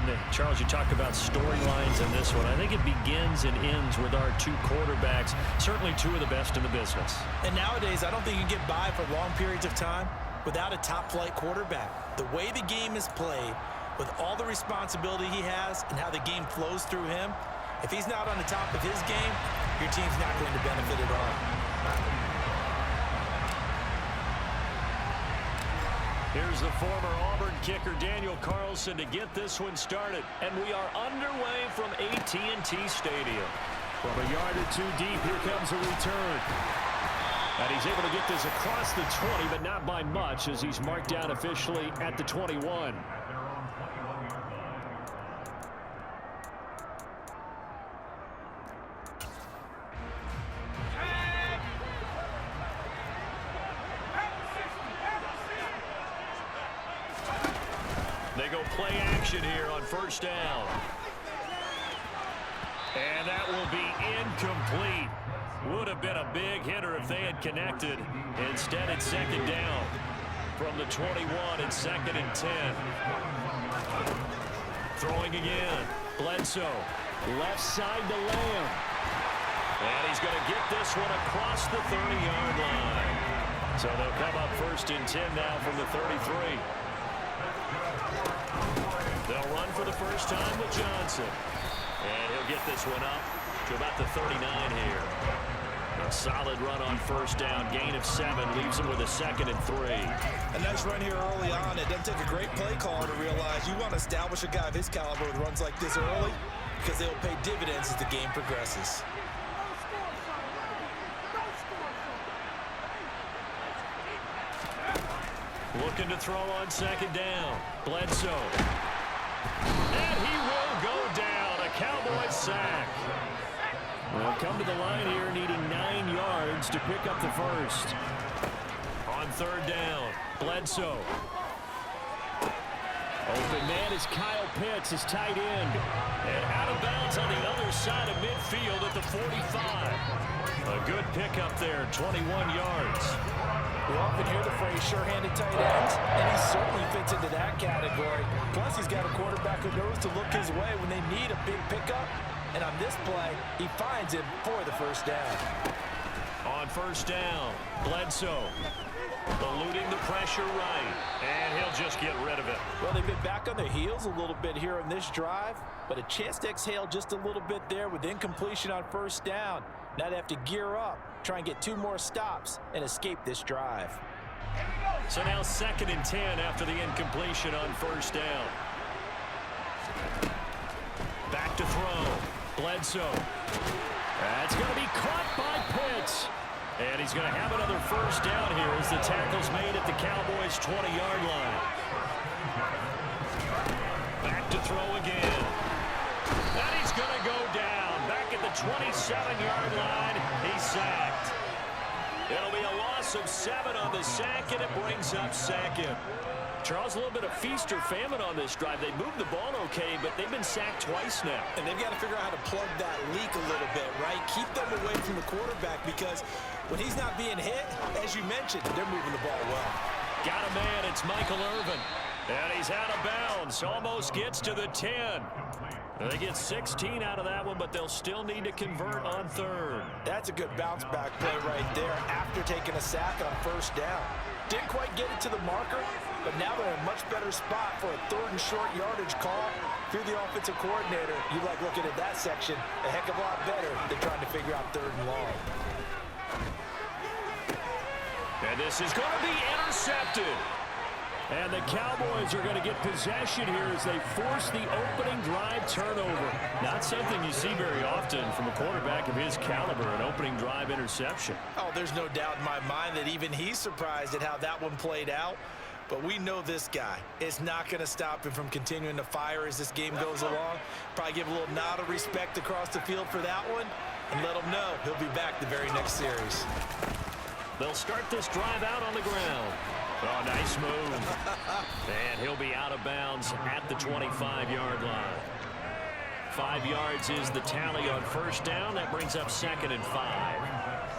And Charles, you talk about storylines in this one. I think it begins and ends with our two quarterbacks, certainly two of the best in the business. And nowadays, I don't think you can get by for long periods of time without a top-flight quarterback. The way the game is played, with all the responsibility he has and how the game flows through him, if he's not on the top of his game, your team's not going to benefit at all. Here's the former Auburn kicker, Daniel Carlson, to get this one started. And we are underway from AT&T Stadium. From a yard or two deep, here comes a return. And he's able to get this across the 20, but not by much, as he's marked down officially at the 21. They go play action here on first down. And that will be incomplete. Would have been a big hitter if they had connected. Instead, it's second down from the 21 and second and 10. Throwing again. Bledsoe. Left side to Lamb. And he's going to get this one across the 30-yard line. So they'll come up first and 10 now from the 33. They'll run for the first time with Johnson. And he'll get this one up to about the 39 here. A solid run on first down. Gain of 7 leaves him with a second and 3. A nice run here early on. It doesn't take a great play caller to realize you want to establish a guy of his caliber with runs like this early, because they'll pay dividends as the game progresses. Looking to throw on second down. Bledsoe. And he will go down. A Cowboy sack. They'll come to the line here needing 9 yards to pick up the first. On third down, Bledsoe. Open man is Kyle Pitts, his tight end. And out of bounds on the other side of midfield at the 45. A good pickup there, 21 yards. We often hear the phrase sure-handed tight ends, and he certainly fits into that category. Plus, he's got a quarterback who knows to look his way when they need a big pickup. And on this play, he finds him for the first down. On first down, Bledsoe eluding the pressure right, and he'll just get rid of it. Well, they've been back on their heels a little bit here on this drive, but a chance to exhale just a little bit there with incompletion on first down. Now they have to gear up, try and get 2 more stops, and escape this drive. So now second and 10 after the incompletion on first down. Back to throw. Bledsoe. That's going to be caught by Pitts. And he's going to have another first down here as the tackle's made at the Cowboys' 20-yard line. Back to throw again. And he's going to go down. Back at the 27-yard line. He's sacked. It'll be a loss of 7 on the sack, and it brings up second. Charles, a little bit of feast or famine on this drive. They moved the ball okay, but they've been sacked twice now. And they've got to figure out how to plug that leak a little bit, right? Keep them away from the quarterback, because when he's not being hit, as you mentioned, they're moving the ball well. Got a man. It's Michael Irvin. And he's out of bounds. Almost gets to the 10. They get 16 out of that one, but they'll still need to convert on third. That's a good bounce-back play right there after taking a sack on first down. Didn't quite get it to the marker, but now they're in a much better spot for a third and short yardage call. If you're the offensive coordinator, you like looking at that section a heck of a lot better than trying to figure out third and long. And this is going to be intercepted. And the Cowboys are going to get possession here as they force the opening drive turnover. Not something you see very often from a quarterback of his caliber, an opening drive interception. Oh, there's no doubt in my mind that even he's surprised at how that one played out. But we know this guy is not going to stop him from continuing to fire as this game goes along. Probably give a little nod of respect across the field for that one and let him know he'll be back the very next series. They'll start this drive out on the ground. Oh, nice move. And he'll be out of bounds at the 25-yard line. 5 yards is the tally on first down. That brings up second and 5.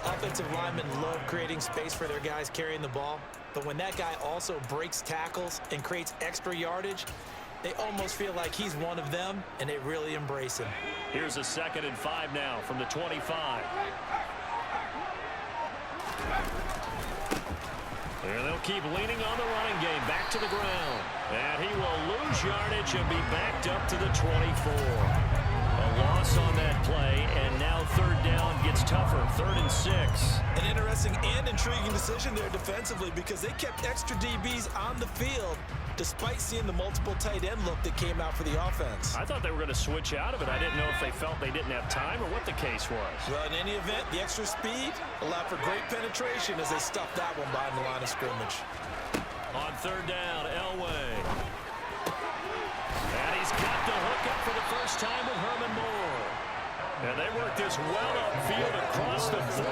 Offensive linemen love creating space for their guys carrying the ball. But when that guy also breaks tackles and creates extra yardage, They almost feel like he's one of them, and they really embrace him. Here's a 2nd and 5 now from the 25. And they'll keep leaning on the running game back to the ground. And he will lose yardage and be backed up to the 24. A loss on that play, and now 3rd down gets tougher, 3rd and 6. An interesting and intriguing decision there defensively because they kept extra DBs on the field despite seeing the multiple tight end look that came out for the offense. I thought they were going to switch out of it. I didn't know if they felt they didn't have time or what the case was. Well, in any event, the extra speed allowed for great penetration as they stuffed that one behind the line of scrimmage. On 3rd down, Elway. And he's got the hook up for the first time with Herman Moore. And they work this well upfield across the 45.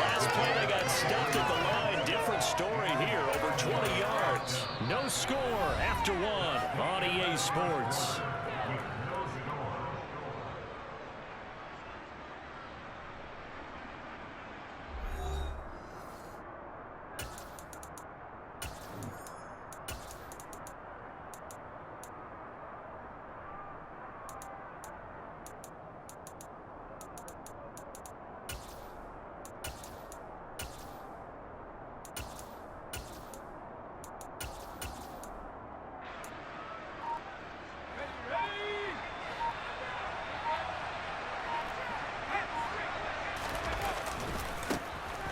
Last play, they got stuffed at the line. Different story here, over 20 yards. No score after 1 on EA Sports.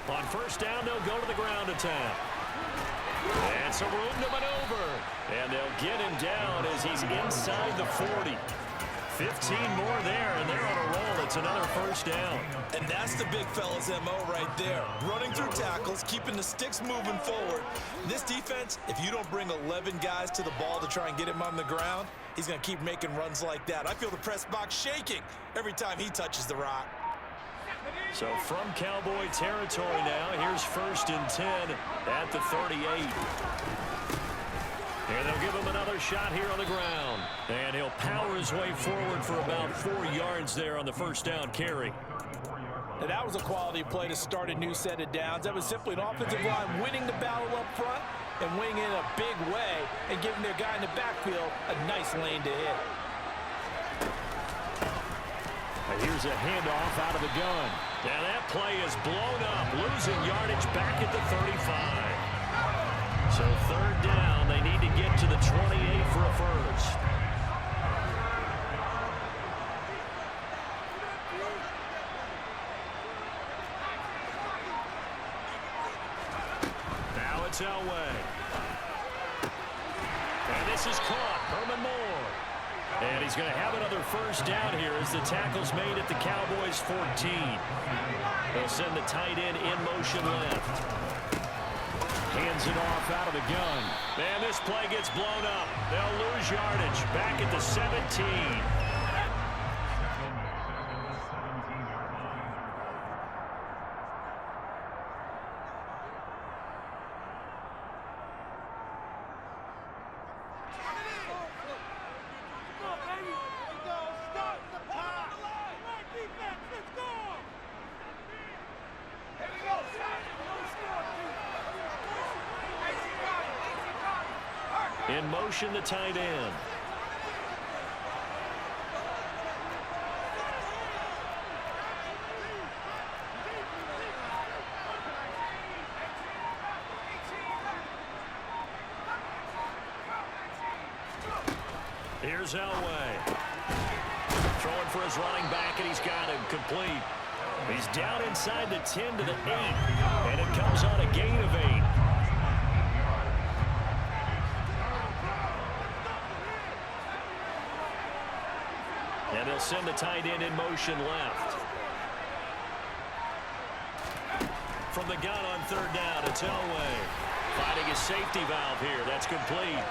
On 1st down, they'll go to the ground attack. And some room to maneuver. And they'll get him down as he's inside the 40. 15 more there, and they're on a roll. It's another 1st down. And that's the big fella's MO right there. Running through tackles, keeping the sticks moving forward. This defense, if you don't bring 11 guys to the ball to try and get him on the ground, he's going to keep making runs like that. I feel the press box shaking every time he touches the rock. So from Cowboy territory now, here's 1st and 10 at the 38. And they'll give him another shot here on the ground. And he'll power his way forward for about 4 yards there on the 1st down carry. And that was a quality play to start a new set of downs. That was simply an offensive line winning the battle up front and winning in a big way and giving their guy in the backfield a nice lane to hit. And here's a handoff out of the gun. Now that play is blown up, losing yardage back at the 35. So 3rd down, they need to get to the 28 for a first. Now it's Elway. And this is caught, Herman Moore. And he's going to have another 1st down here as the tackle's made at the Cowboys' 14. They'll send the tight end in motion left. Hands it off out of the gun. And this play gets blown up. They'll lose yardage back at the 17. In motion, the tight end. Here's Elway. Throwing for his running back, and he's got him complete. He's down inside the 10 to the 8, and it comes on a gain of 8. And they'll send the tight end in motion left. From the gun on 3rd down, it's Elway. Finding a safety valve here. That's complete.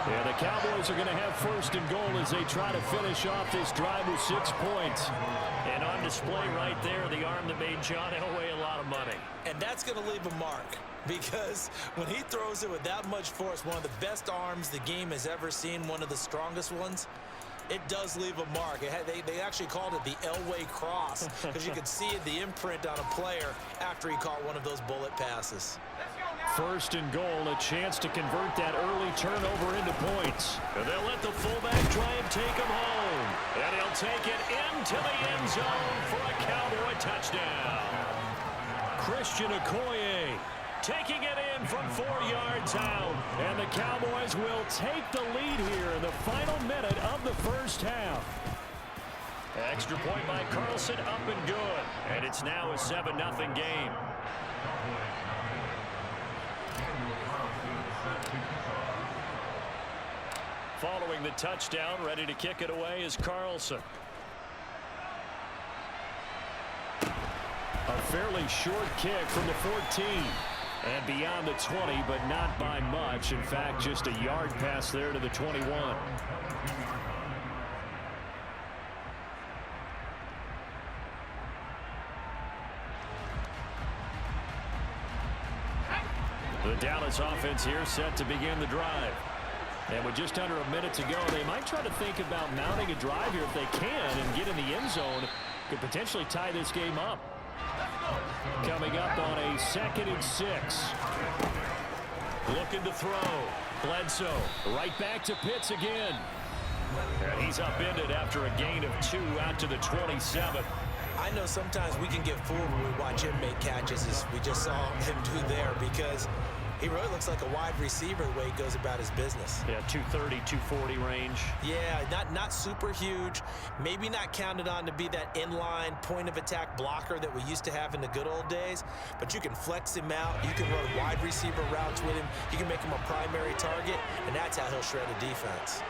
Yeah, the Cowboys are going to have 1st and goal as they try to finish off this drive with 6 points. And on display right there, the arm that made John Elway a lot of money. And that's going to leave a mark because when he throws it with that much force, one of the best arms the game has ever seen, one of the strongest ones, it does leave a mark. They actually called it the Elway cross because you could see the imprint on a player after he caught one of those bullet passes. First and goal, a chance to convert that early turnover into points. And they'll let the fullback try and take him home. And he'll take it into the end zone for a Cowboy touchdown. Christian Okoye taking it in from 4 yards out. And the Cowboys will take the lead here in the final minute of the first half. Extra point by Carlson, up and good. And it's now a 7-0 game. Following the touchdown, ready to kick it away is Carlson. A fairly short kick from the 14. And beyond the 20, but not by much. In fact, just a yard pass there to the 21. The Dallas offense here set to begin the drive. And with just under a minute to go, they might try to think about mounting a drive here if they can and get in the end zone. Could potentially tie this game up. Coming up on a 2nd and 6. Looking to throw. Bledsoe right back to Pitts again. And he's upended after a gain of 2 out to the 27. I know sometimes we can get fooled when we watch him make catches, as we just saw him do there, because he really looks like a wide receiver the way he goes about his business. Yeah, 230, 240 range. Yeah, not super huge. Maybe not counted on to be that inline point-of-attack blocker that we used to have in the good old days. But you can flex him out. You can run wide receiver routes with him. You can make him a primary target, and that's how he'll shred a defense.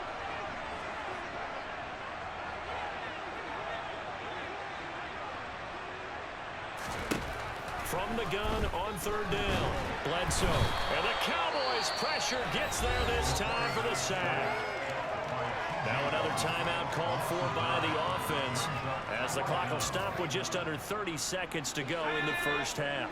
From the gun on 3rd down. Bledsoe. And the Cowboys' pressure gets there this time for the sack. Now another timeout called for by the offense, as the clock will stop with just under 30 seconds to go in the first half.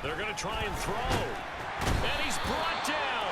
They're going to try and throw. And he's brought down